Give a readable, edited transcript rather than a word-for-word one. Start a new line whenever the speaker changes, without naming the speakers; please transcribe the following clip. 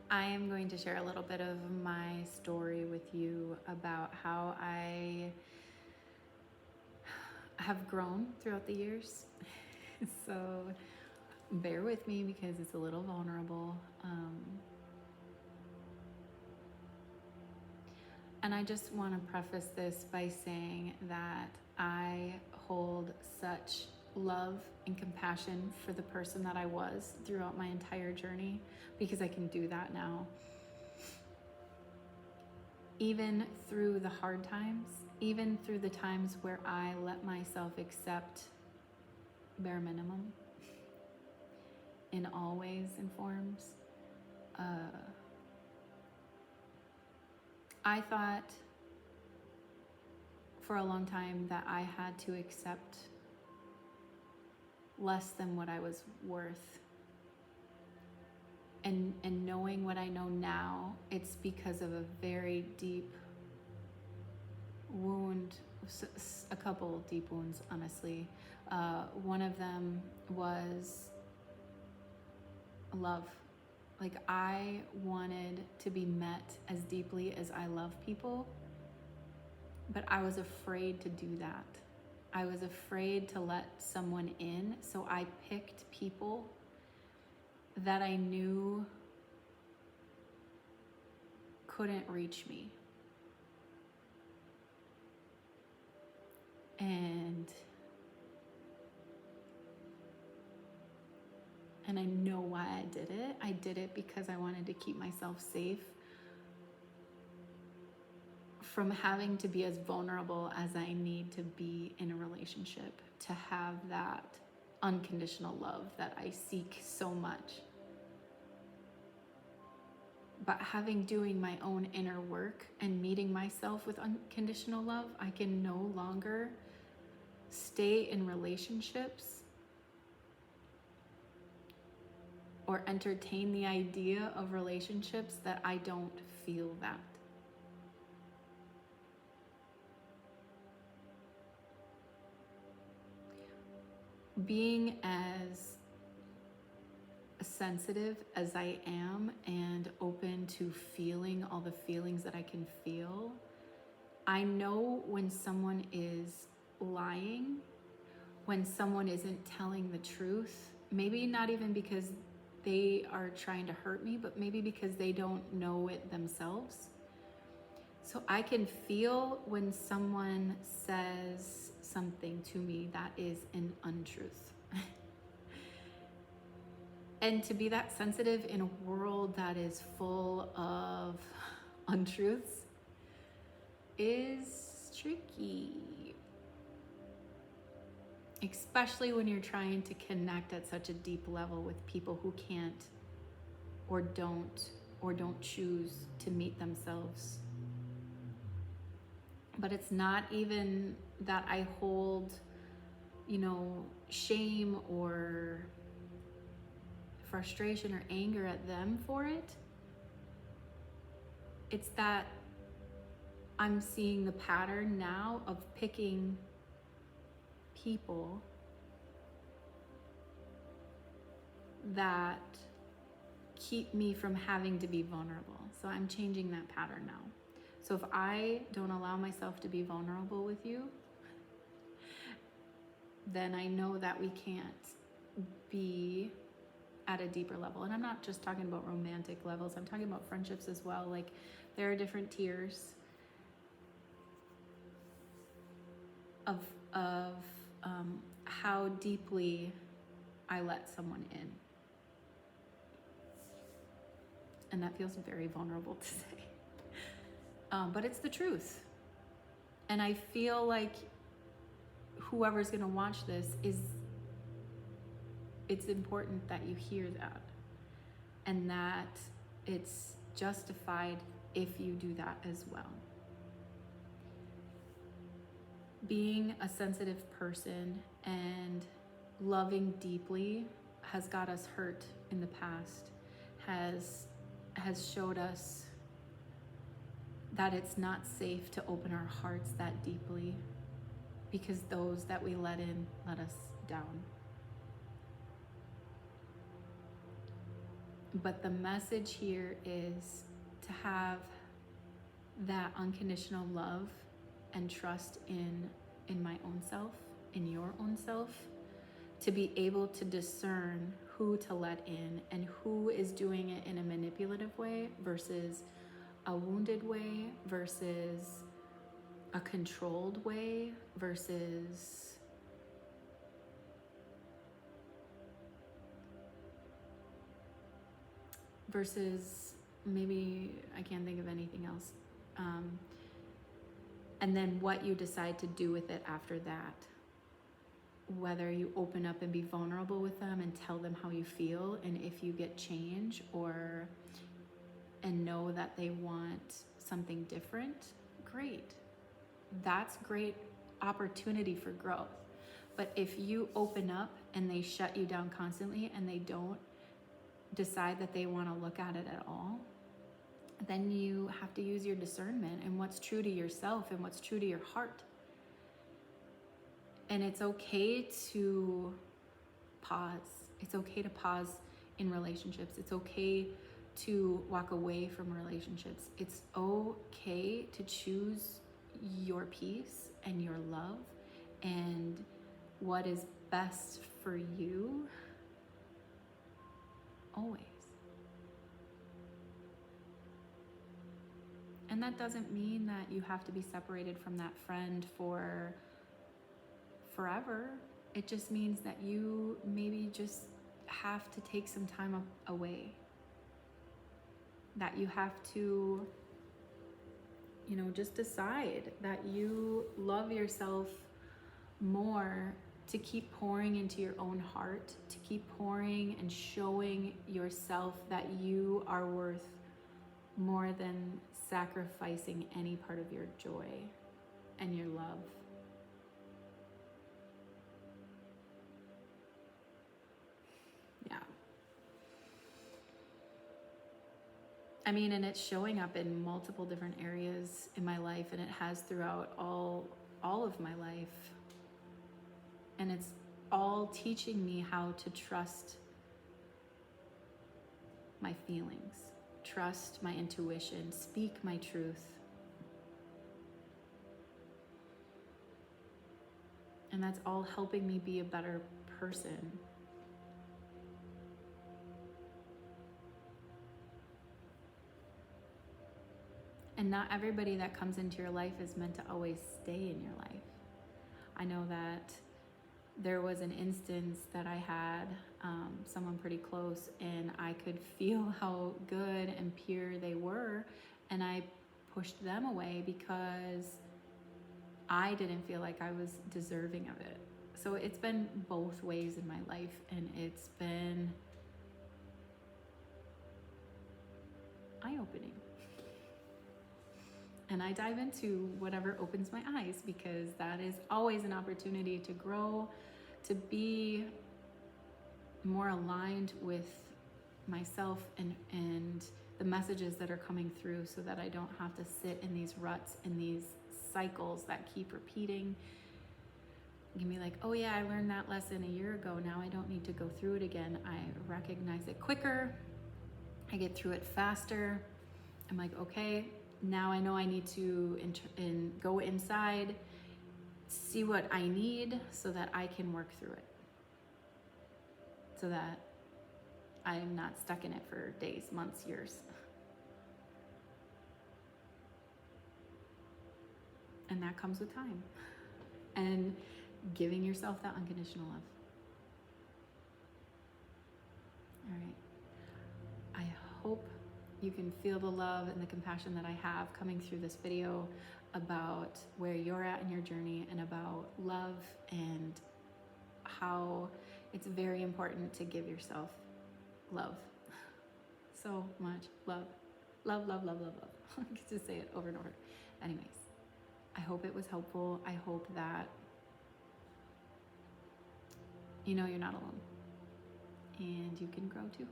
I am going to share a little bit of my story with you about how I have grown throughout the years. So bear with me because it's a little vulnerable. And I just want to preface this by saying that I hold such love and compassion for the person that I was throughout my entire journey, because I can do that now. Even through the hard times, even through the times where I let myself accept bare minimum in all ways and forms, I thought for a long time that I had to accept less than what I was worth. And knowing what I know now, it's because of a very deep wound, a couple deep wounds, honestly. One of them was love. Like, I wanted to be met as deeply as I love people, but I was afraid to do that. I was afraid to let someone in, so I picked people that I knew couldn't reach me. And I know why I did it. I did it because I wanted to keep myself safe from having to be as vulnerable as I need to be in a relationship, to have that unconditional love that I seek so much. But doing my own inner work and meeting myself with unconditional love, I can no longer stay in relationships or entertain the idea of relationships that I don't feel that. Being as sensitive as I am and open to feeling all the feelings that I can feel, I know when someone is lying, when someone isn't telling the truth, maybe not even because they are trying to hurt me, but maybe because they don't know it themselves. So I can feel when someone says something to me that is an untruth. And to be that sensitive in a world that is full of untruths is tricky. Especially when you're trying to connect at such a deep level with people who can't or don't choose to meet themselves. But it's not even that I hold, shame or frustration or anger at them for it. It's that I'm seeing the pattern now of picking people that keep me from having to be vulnerable. So I'm changing that pattern now. So if I don't allow myself to be vulnerable with you, then I know that we can't be at a deeper level. And I'm not just talking about romantic levels, I'm talking about friendships as well. Like, there are different tiers of how deeply I let someone in. And that feels very vulnerable to say. But it's the truth. And I feel like whoever's gonna watch this, it's important that you hear that. And that it's justified if you do that as well. Being a sensitive person and loving deeply has got us hurt in the past, has showed us that it's not safe to open our hearts that deeply, because those that we let in let us down. But the message here is to have that unconditional love and trust in my own self, in your own self, to be able to discern who to let in and who is doing it in a manipulative way versus a wounded way versus a controlled way versus maybe I can't think of anything else. And then what you decide to do with it after that. Whether you open up and be vulnerable with them and tell them how you feel and if you get change and know that they want something different, great. That's great opportunity for growth. But if you open up and they shut you down constantly and they don't decide that they want to look at it at all, then you have to use your discernment and what's true to yourself and what's true to your heart. And it's okay to pause. It's okay to pause in relationships. It's okay to walk away from relationships. It's okay to choose your peace and your love and what is best for you always. And that doesn't mean that you have to be separated from that friend for forever. It just means that you maybe just have to take some time away. That you have to, just decide that you love yourself more to keep pouring into your own heart, to keep pouring and showing yourself that you are worth more than sacrificing any part of your joy and your love. Yeah. And it's showing up in multiple different areas in my life, and it has throughout all of my life. And it's all teaching me how to trust my feelings, trust my intuition, speak my truth. And that's all helping me be a better person. And not everybody that comes into your life is meant to always stay in your life. I know that there was an instance that I had someone pretty close, and I could feel how good and pure they were, and I pushed them away because I didn't feel like I was deserving of it. So it's been both ways in my life, and it's been eye-opening. And I dive into whatever opens my eyes, because that is always an opportunity to grow, to be more aligned with myself and the messages that are coming through, so that I don't have to sit in these ruts, in these cycles that keep repeating. You can be like, oh yeah, I learned that lesson a year ago. Now I don't need to go through it again. I recognize it quicker. I get through it faster. I'm like, okay, now I know I need to go inside, see what I need so that I can work through it. So that I am not stuck in it for days, months, years. And that comes with time. And giving yourself that unconditional love. All right. I hope you can feel the love and the compassion that I have coming through this video about where you're at in your journey, and about love, and how it's very important to give yourself love. So much love. Love, love, love, love, love. I get to say it over and over. Anyways, I hope it was helpful. I hope that you're not alone, and you can grow too.